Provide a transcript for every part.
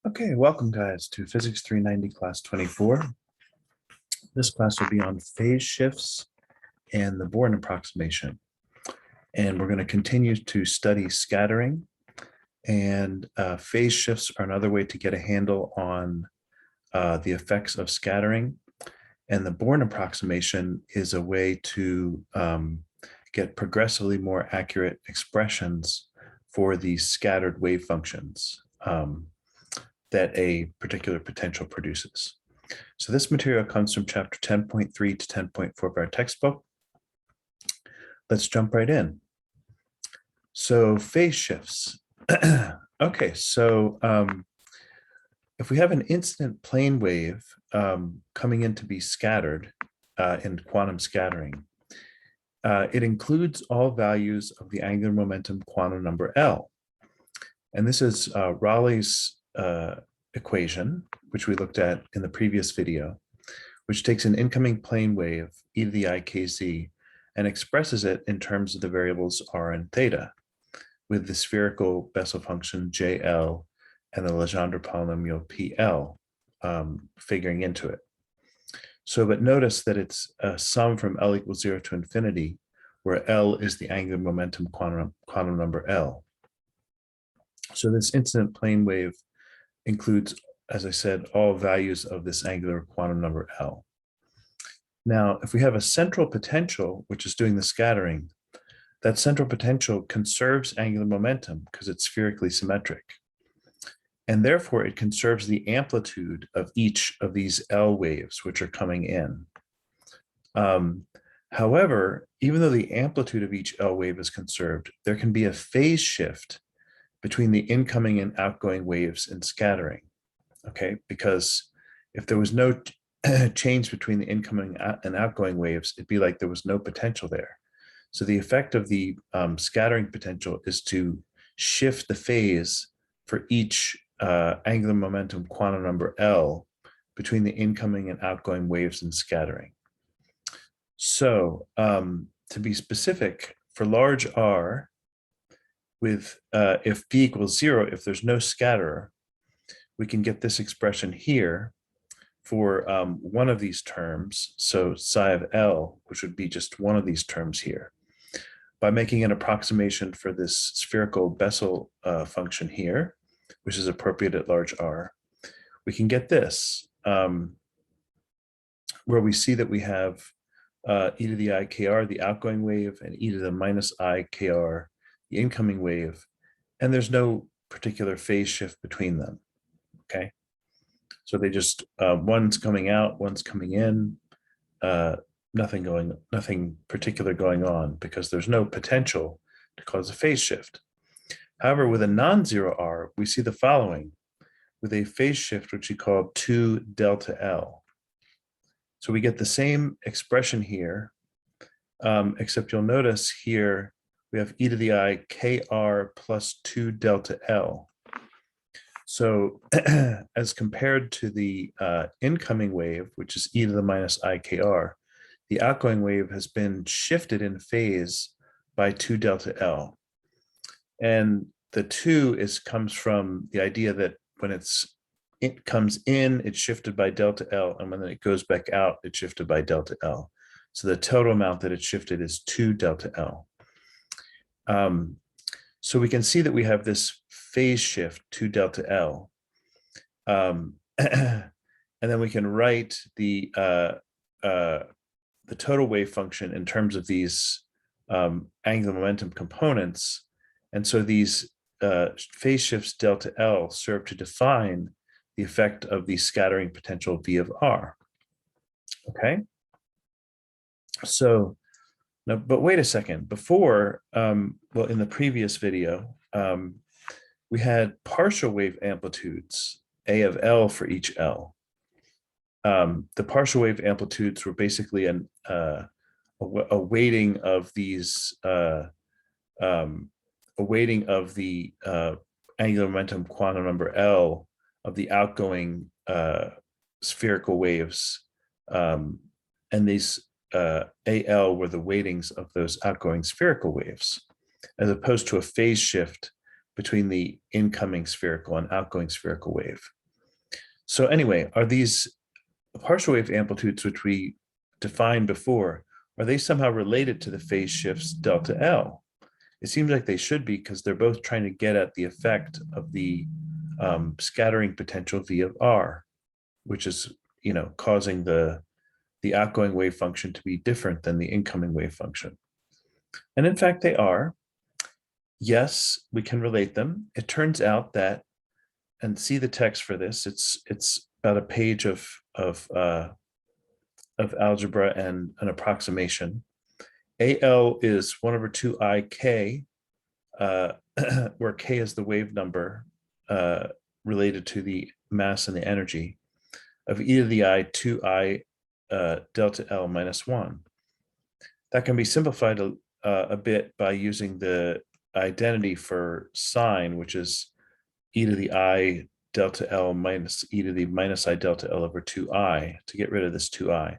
Okay, welcome guys to Physics 390 class 24. This class will be on phase shifts and the Bourne approximation. And we're going to continue to study scattering, and phase shifts are another way to get a handle on the effects of scattering. And the Bourne approximation is a way to get progressively more accurate expressions for these scattered wave functions that a particular potential produces. So this material comes from chapter 10.3 to 10.4 of our textbook. Let's jump right in. So phase shifts. Okay, so if we have an incident plane wave coming in to be scattered in quantum scattering, it includes all values of the angular momentum quantum number L. And this is Raleigh's equation, which we looked at in the previous video, which takes an incoming plane wave, e to the I kz, and expresses it in terms of the variables r and theta, with the spherical Bessel function JL and the Legendre polynomial PL figuring into it. So, but notice that it's a sum from L equals 0 to infinity, where L is the angular momentum quantum number L. So this incident plane wave includes, as I said, all values of this angular quantum number L. Now, if we have a central potential, which is doing the scattering, that central potential conserves angular momentum because it's spherically symmetric. And therefore, it conserves the amplitude of each of these L waves, which are coming in. However, even though the amplitude of each L wave is conserved, there can be a phase shift between the incoming and outgoing waves in scattering, okay? Because if there was no change between the incoming and outgoing waves, it'd be like there was no potential there. So the effect of the scattering potential is to shift the phase for each angular momentum quantum number L between the incoming and outgoing waves in scattering. So to be specific, for large R, with if p equals 0, if there's no scatterer, we can get this expression here for one of these terms, so psi of L, which would be just one of these terms here. By making an approximation for this spherical Bessel function here, which is appropriate at large R, we can get this, where we see that we have e to the I kr, the outgoing wave, and e to the minus I kr, the incoming wave, and there's no particular phase shift between them, okay? So they just, one's coming out, one's coming in, nothing particular going on because there's no potential to cause a phase shift. However, with a non-zero R, we see the following, with a phase shift, which we call 2 delta L. So we get the same expression here, except you'll notice here, we have e to the I kr plus 2 delta L. So as compared to the incoming wave, which is e to the minus I kr, the outgoing wave has been shifted in phase by 2 delta L. And the 2 comes from the idea that when it comes in, it's shifted by delta L, and when it goes back out, it's shifted by delta L. So the total amount that it's shifted is 2 delta L. So we can see that we have this phase shift 2 delta L. And then we can write the total wave function in terms of these angular momentum components. And so these phase shifts delta L serve to define the effect of the scattering potential V of R. Okay. So, now, but wait a second. Before, well, in the previous video, we had partial wave amplitudes, A of L for each L. The partial wave amplitudes were basically a weighting of these, a weighting of the angular momentum quantum number L of the outgoing spherical waves, and these AL were the weightings of those outgoing spherical waves, as opposed to a phase shift between the incoming spherical and outgoing spherical wave. So anyway, are these partial wave amplitudes, which we defined before, are they somehow related to the phase shifts delta L? It seems like they should be, because they're both trying to get at the effect of the scattering potential V of R, which is, causing the outgoing wave function to be different than the incoming wave function. And in fact, they are. Yes, we can relate them. It turns out that, and see the text for this, it's about a page of algebra and an approximation. AL is 1/2IK, where K is the wave number related to the mass and the energy of e to the I 2I delta L minus 1. That can be simplified a bit by using the identity for sine, which is e to the I delta L minus e to the minus I delta L over 2I, to get rid of this 2I.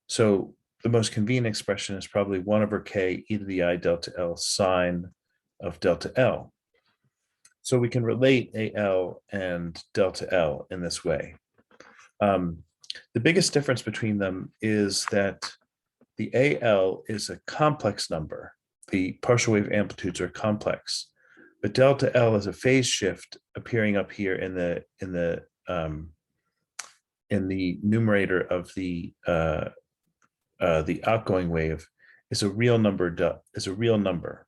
So the most convenient expression is probably 1/K e to the I delta L sine of delta L. So we can relate AL and delta L in this way. The biggest difference between them is that the AL is a complex number. The partial wave amplitudes are complex, but delta L is a phase shift appearing up here in the numerator of the outgoing wave is a real number.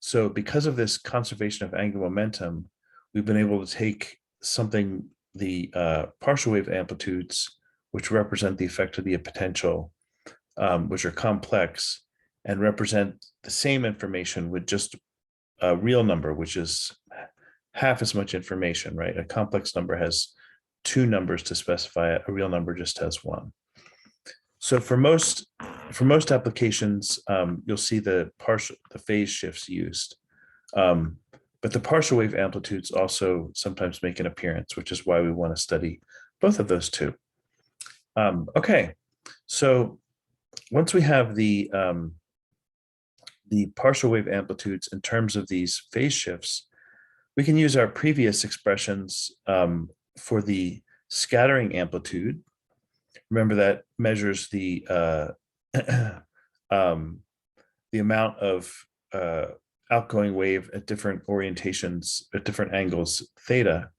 So because of this conservation of angular momentum, we've been able to take something, the partial wave amplitudes, which represent the effect of the potential, which are complex, and represent the same information with just a real number, which is half as much information, right? A complex number has two numbers to specify it. A real number just has one. So for most applications, you'll see the phase shifts used. But the partial wave amplitudes also sometimes make an appearance, which is why we want to study both of those two. Okay, so once we have the partial wave amplitudes in terms of these phase shifts, we can use our previous expressions for the scattering amplitude. Remember, that measures the amount of outgoing wave at different orientations, at different angles, theta.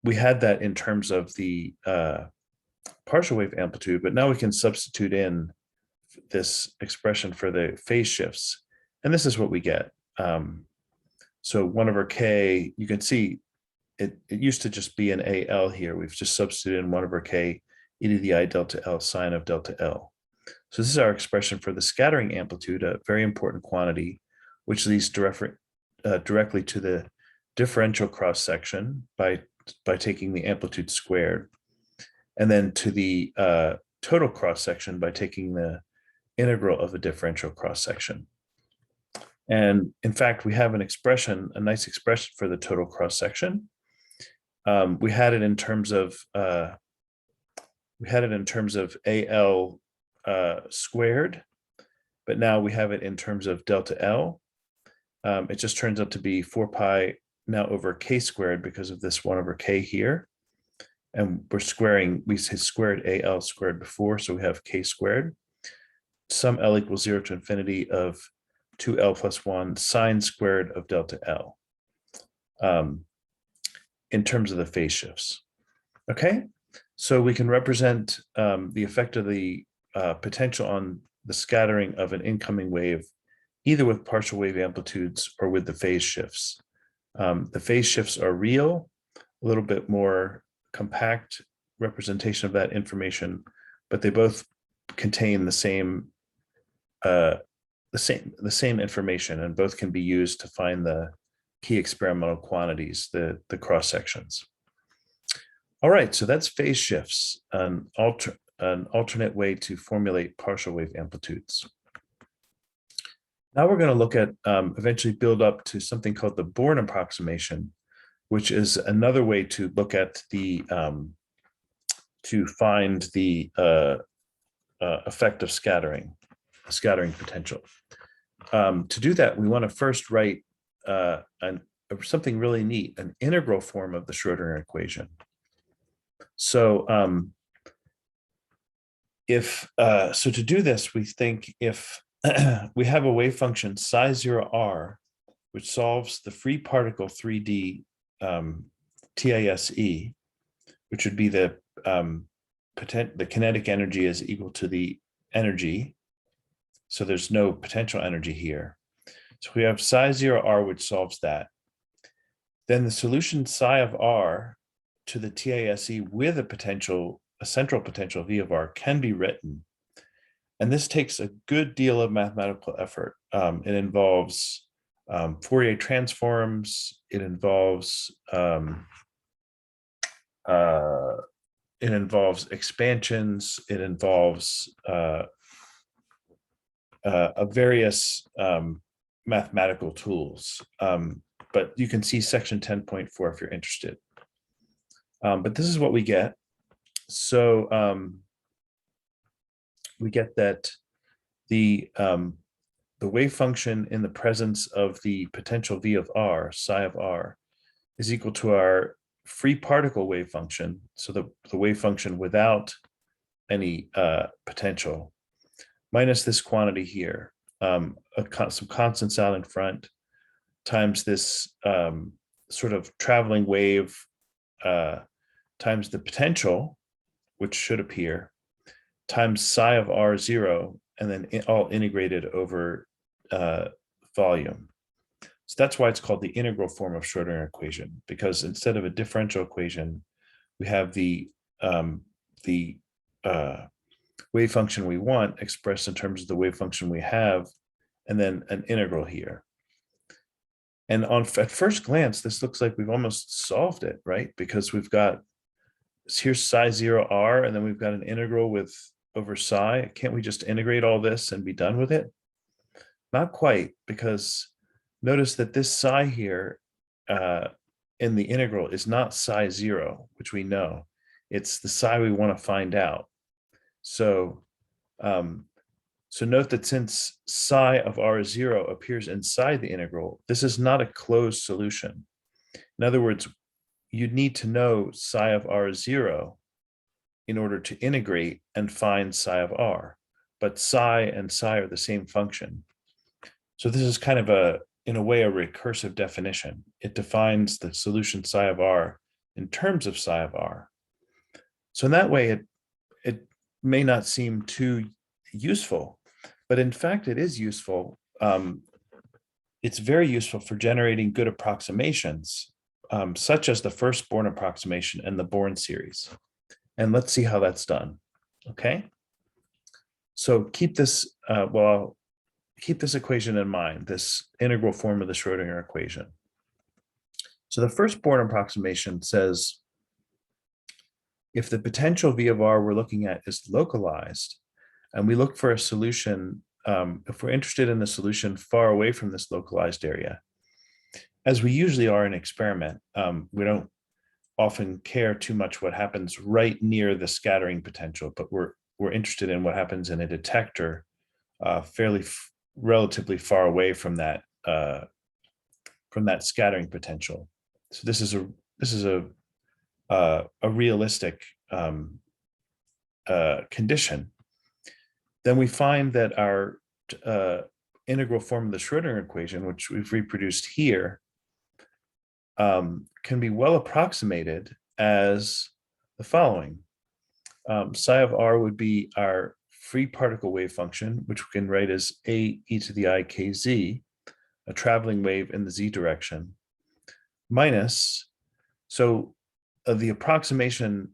We had that in terms of the partial wave amplitude, but now we can substitute in this expression for the phase shifts. And this is what we get. So 1/K, you can see it used to just be an AL here. We've just substituted in 1/K e to the I delta L sine of delta L. So this is our expression for the scattering amplitude, a very important quantity, which leads directly to the differential cross section by taking the amplitude squared, and then to the total cross section by taking the integral of a differential cross section. And in fact, we have an expression, a nice expression for the total cross section. We had it in terms of AL squared, but now we have it in terms of delta L. It just turns out to be 4 pi now over K squared because of this 1/K here. And we're squaring, we squared AL squared before, so we have K squared. Sum L equals 0 to infinity of 2L plus 1 sine squared of delta L in terms of the phase shifts. Okay, so we can represent the effect of the potential on the scattering of an incoming wave, either with partial wave amplitudes or with the phase shifts. The phase shifts are real, a little bit more compact representation of that information, but they both contain the same information, and both can be used to find the key experimental quantities, the cross sections. All right, so that's phase shifts, an alternate way to formulate partial wave amplitudes. Now we're going to look at eventually build up to something called the Bourne approximation, which is another way to look at the to find the effect of scattering potential. to do that, we want to first write something really neat, an integral form of the Schrodinger equation. So so to do this, we think if we have a wave function psi 0r, which solves the free particle 3D TISE, which would be the kinetic energy is equal to the energy. So there's no potential energy here. So we have psi 0r, which solves that. Then the solution psi of r to the TISE with a central potential V of r can be written. And this takes a good deal of mathematical effort. It involves Fourier transforms. It involves expansions. It involves various mathematical tools. But you can see section 10.4 if you're interested. But this is what we get. So we get that the wave function in the presence of the potential V of r, psi of r, is equal to our free particle wave function. So the wave function without any potential, minus this quantity here, some constants out in front, times this sort of traveling wave, times the potential, which should appear, times psi of r0, and then all integrated over volume. So that's why it's called the integral form of Schrodinger equation, because instead of a differential equation, we have the wave function we want expressed in terms of the wave function we have, and then an integral here. And at first glance, this looks like we've almost solved it, right? Because we've got, here's psi 0r, and then we've got an integral with over psi. Can't we just integrate all this and be done with it? Not quite, because notice that this psi here in the integral is not psi 0, which we know. It's the psi we want to find out. So, so note that since psi of r0 appears inside the integral, this is not a closed solution. In other words, you'd need to know psi of r0 in order to integrate and find psi of r, but psi and psi are the same function. So this is kind of in a way, a recursive definition. It defines the solution psi of r in terms of psi of r. So in that way, it may not seem too useful, but in fact, it is useful. It's very useful for generating good approximations, such as the first Bourne approximation and the Bourne series. And let's see how that's done. Okay. So keep this, keep this equation in mind, this integral form of the Schrodinger equation. So the first Bourne approximation says, if the potential V of r we're looking at is localized, and we look for a solution, if we're interested in the solution far away from this localized area, as we usually are in experiment, we don't often care too much what happens right near the scattering potential, but we're interested in what happens in a detector relatively far away from that scattering potential. So this is a realistic condition. Then we find that our integral form of the Schrodinger equation, which we've reproduced here, can be well approximated as the following. Psi of r would be our free particle wave function, which we can write as a e to the I kz, a traveling wave in the z direction, minus, so the approximation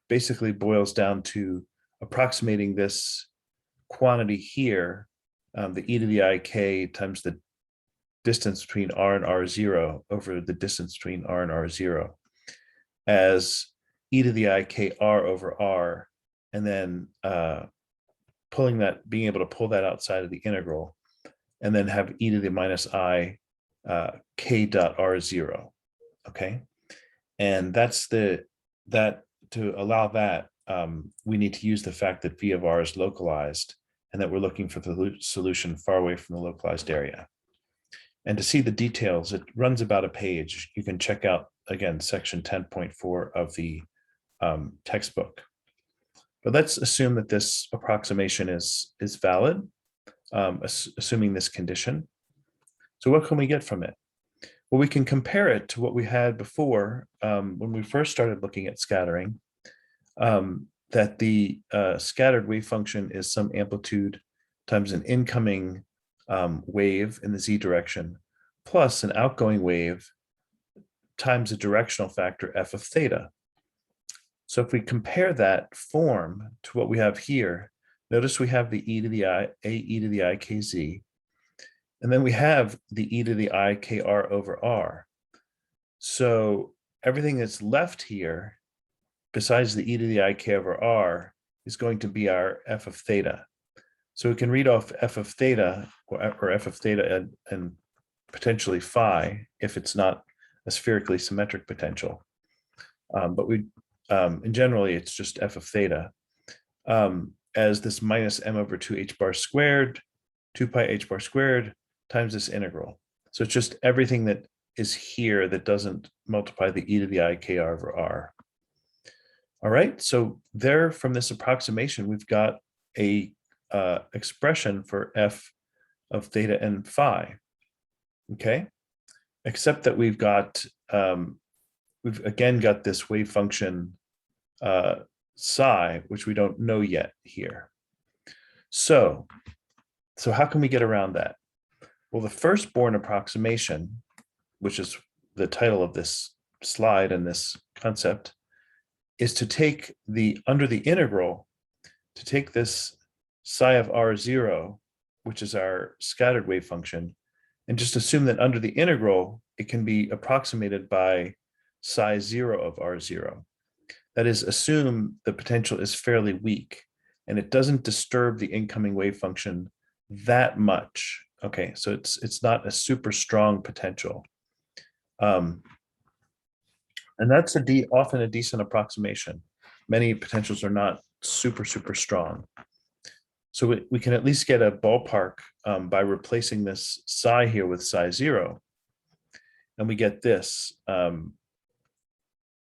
basically boils down to approximating this quantity here, the e to the I k times the distance between r and r0 over the distance between r and r0 as e to the I k r over r, and then being able to pull that outside of the integral, and then have e to the minus I k dot r0. Okay, and to allow that, we need to use the fact that V of r is localized and that we're looking for the solution far away from the localized area. And to see the details, it runs about a page. You can check out, again, section 10.4 of the textbook. But let's assume that this approximation is valid, assuming this condition. So what can we get from it? Well, we can compare it to what we had before when we first started looking at scattering, that the scattered wave function is some amplitude times an incoming wave in the z direction plus an outgoing wave times a directional factor f of theta. So if we compare that form to what we have here, notice we have the e to the I, a e to the I kz, and then we have the e to the I kr over r. So everything that's left here, besides the e to the I k over r, is going to be our f of theta. So we can read off f of theta or f of theta and potentially phi if it's not a spherically symmetric potential. But and generally it's just f of theta as this minus m over 2 h bar squared, 2 pi h bar squared times this integral. So it's just everything that is here that doesn't multiply the e to the I k r over r. All right, so there from this approximation, we've got a expression for f of theta and phi, okay? Except that we've again got this wave function psi, which we don't know yet here. So how can we get around that? Well, the first Bourne approximation, which is the title of this slide and this concept, is to take under the integral, to take this psi of r0, which is our scattered wave function, and just assume that under the integral, it can be approximated by psi 0 of r0. That is, assume the potential is fairly weak and it doesn't disturb the incoming wave function that much. Okay, so it's not a super strong potential. And that's often a decent approximation. Many potentials are not super strong. So we can at least get a ballpark by replacing this psi here with psi 0. And we get this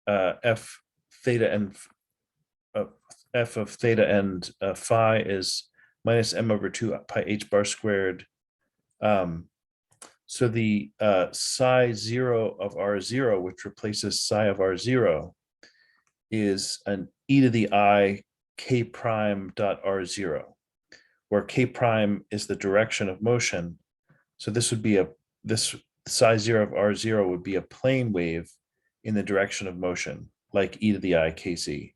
f theta and f of theta and phi is minus m over 2 pi h bar squared. So the psi 0 of r0, which replaces psi of r0, is an e to the I k prime dot r0, where k prime is the direction of motion. So this would be this psi 0 of r0 would be a plane wave in the direction of motion, like e to the I kz.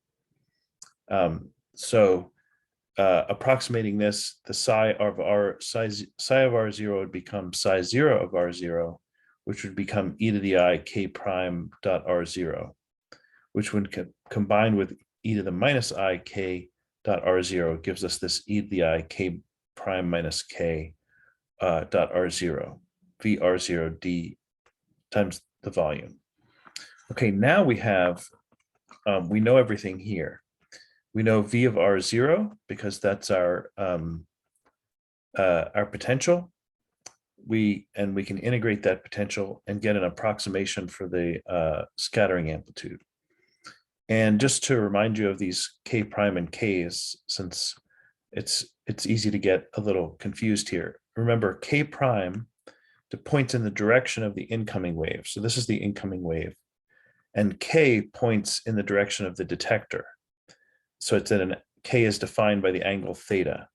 Approximating this, the psi of r0 would become psi 0 of r0, which would become e to the I k prime dot r0, which when combined with e to the minus I k dot r0 gives us this e to the I k prime minus k dot r0, v r0 d times the volume. Okay, now we have, we know everything here. We know v of r0 because that's our potential. We can integrate that potential and get an approximation for the scattering amplitude. And just to remind you of these k prime and k's, since it's easy to get a little confused here. Remember, k prime points in the direction of the incoming wave. So this is the incoming wave. And k points in the direction of the detector. So it's k is defined by the angle theta.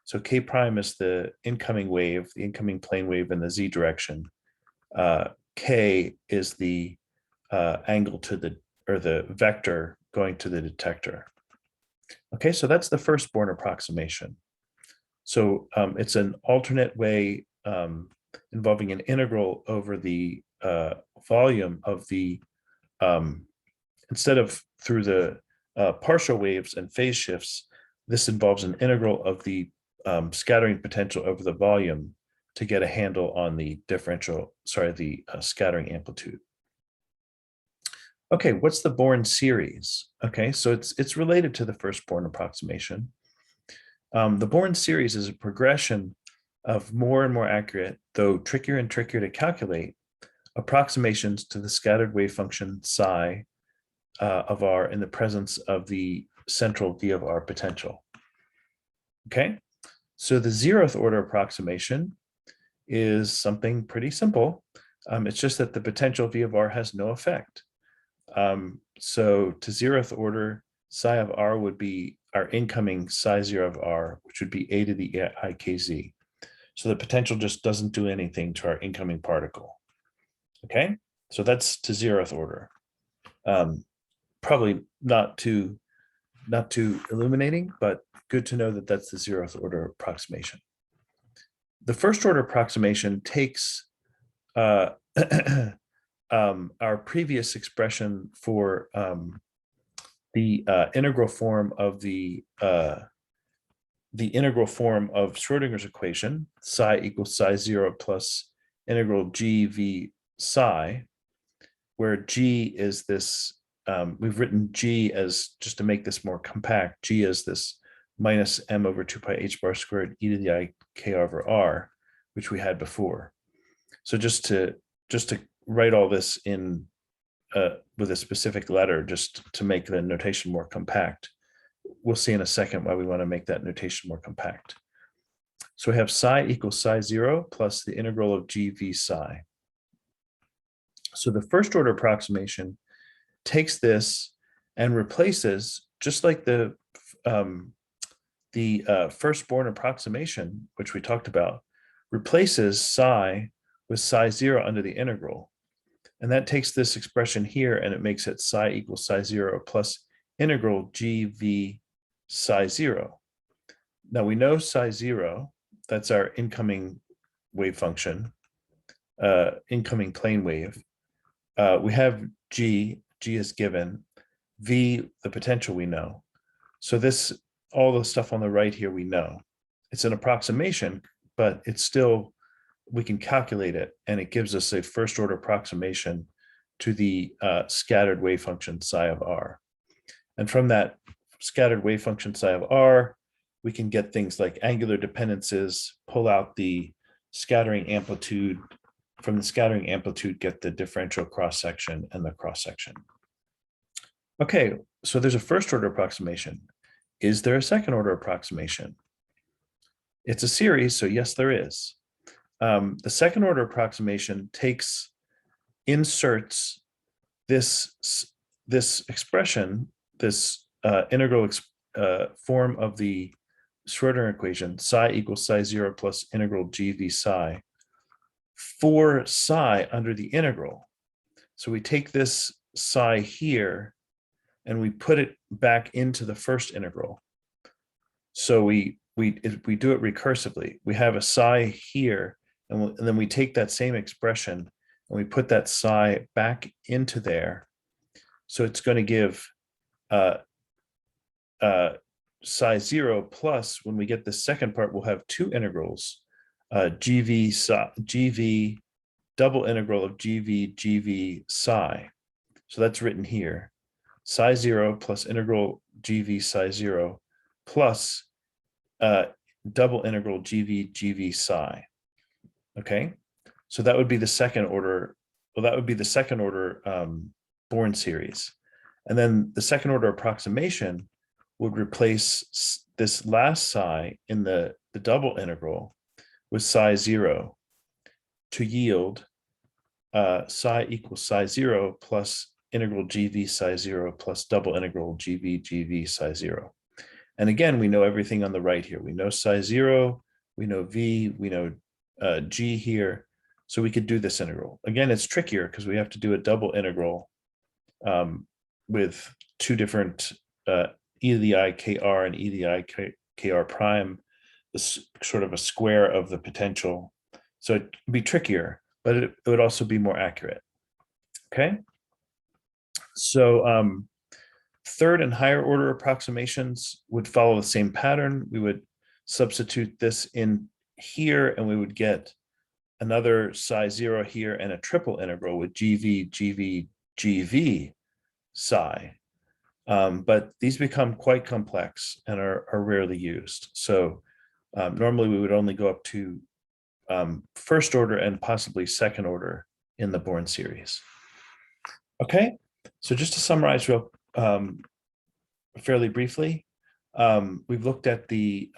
So k prime is the incoming wave, the incoming plane wave in the z direction. K is the angle to the vector going to the detector. Okay, so that's the first Bourne approximation. So it's an alternate way involving an integral over the volume of the, instead of through the partial waves and phase shifts, this involves an integral of the scattering potential over the volume to get a handle on the scattering amplitude. Okay, what's the Bourne series? Okay, so it's related to the first Bourne approximation. The Bourne series is a progression of more and more accurate, though trickier and trickier to calculate, approximations to the scattered wave function psi of R in the presence of the central V of R potential. Okay, so the 0th order approximation is something pretty simple. It's just that the potential V of R has no effect. So to 0th order, psi of R would be our incoming psi 0 of R, which would be a to the ikz. So the potential just doesn't do anything to our incoming particle. Okay, so that's to 0th order. Probably not too illuminating, but good to know that that's the 0th order approximation. The 1st order approximation takes our previous expression for the integral form of the integral form of Schrodinger's equation, psi equals psi 0 plus integral gv psi, where g is this, we've written g as, just to make this more compact, g is this minus m over 2 pi h bar squared e to the I k r over r, which we had before. So just to write all this in with a specific letter, just to make the notation more compact. We'll see in a second why we want to make that notation more compact. So we have psi equals psi 0 plus the integral of gv psi. So the 1st order approximation takes this and replaces, just like the first Bourne approximation, which we talked about, replaces psi with psi 0 under the integral. And that takes this expression here and it makes it psi equals psi 0 plus integral gv psi 0. Now we know psi 0, that's our incoming wave function, incoming plane wave. We have g is given, v, the potential we know. So this, all the stuff on the right here we know. It's an approximation, but it's still, we can calculate it, and it gives us a 1st order approximation to the scattered wave function psi of R. And from that scattered wave function psi of R, we can get things like angular dependencies, pull out the scattering amplitude. From the scattering amplitude, get the differential cross-section and the cross-section. Okay, so there's a 1st order approximation. Is there a 2nd order approximation? It's a series, so yes, there is. The 2nd order approximation inserts this expression, this integral form of the Schrodinger equation, psi equals psi 0 plus integral gv psi, for psi under the integral. So we take this psi here and we put it back into the first integral. So we do it recursively. We have a psi here, and then we take that same expression and we put that psi back into there. So it's going to give psi 0 plus, when we get the second part, we'll have 2 integrals, gv double integral of gv psi. So that's written here, psi 0 plus integral gv psi 0 plus double integral gv psi. Okay, so that would be the 2nd order. Well, that would be the 2nd order Bourne series. And then the 2nd order approximation would replace this last psi in the double integral with psi 0 to yield psi equals psi 0 plus integral gv psi 0 plus double integral gv psi 0. And again, we know everything on the right here. We know psi 0, we know v, we know g here. So we could do this integral. Again, it's trickier because we have to do a double integral with 2 different e to the I kr and e to the I kr prime, this sort of a square of the potential. So it'd be trickier, but it would also be more accurate. Okay. So 3rd and higher order approximations would follow the same pattern. We would substitute this in here and we would get another psi 0 here and a triple integral with gv psi. But these become quite complex and are rarely used. So normally we would only go up to first order and possibly second order in the bourne series. Okay, so just to summarize real fairly briefly, we've looked at the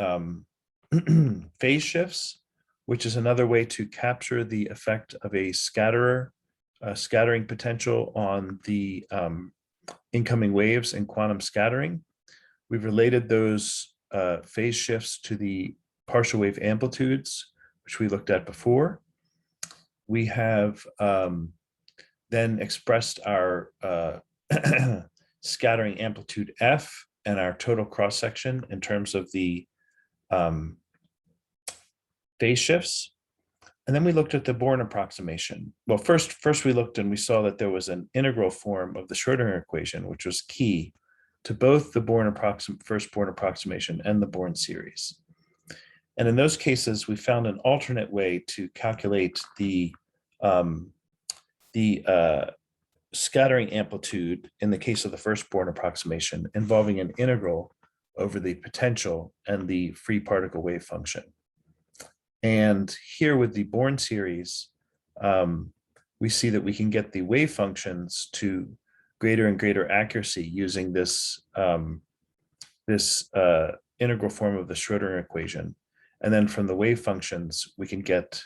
phase shifts, which is another way to capture the effect of a scattering potential on the incoming waves and quantum scattering. We've related those phase shifts to the partial wave amplitudes, which we looked at before. We have then expressed our scattering amplitude F and our total cross section in terms of the phase shifts. And then we looked at the Bourne approximation. Well, first we looked and we saw that there was an integral form of the Schrodinger equation, which was key to both the first Bourne approximation and the Bourne series. And in those cases, we found an alternate way to calculate the scattering amplitude in the case of the first Bourne approximation, involving an integral over the potential and the free particle wave function. And here with the Bourne series, we see that we can get the wave functions to greater and greater accuracy using this integral form of the Schrodinger equation. And then from the wave functions, we can get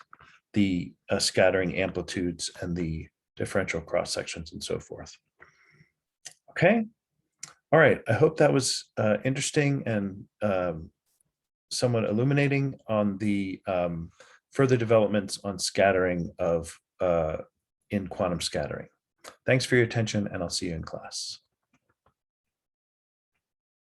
the scattering amplitudes and the differential cross sections and so forth. Okay. All right. I hope that was interesting and somewhat illuminating on the further developments on scattering of in quantum scattering. Thanks for your attention, and I'll see you in class.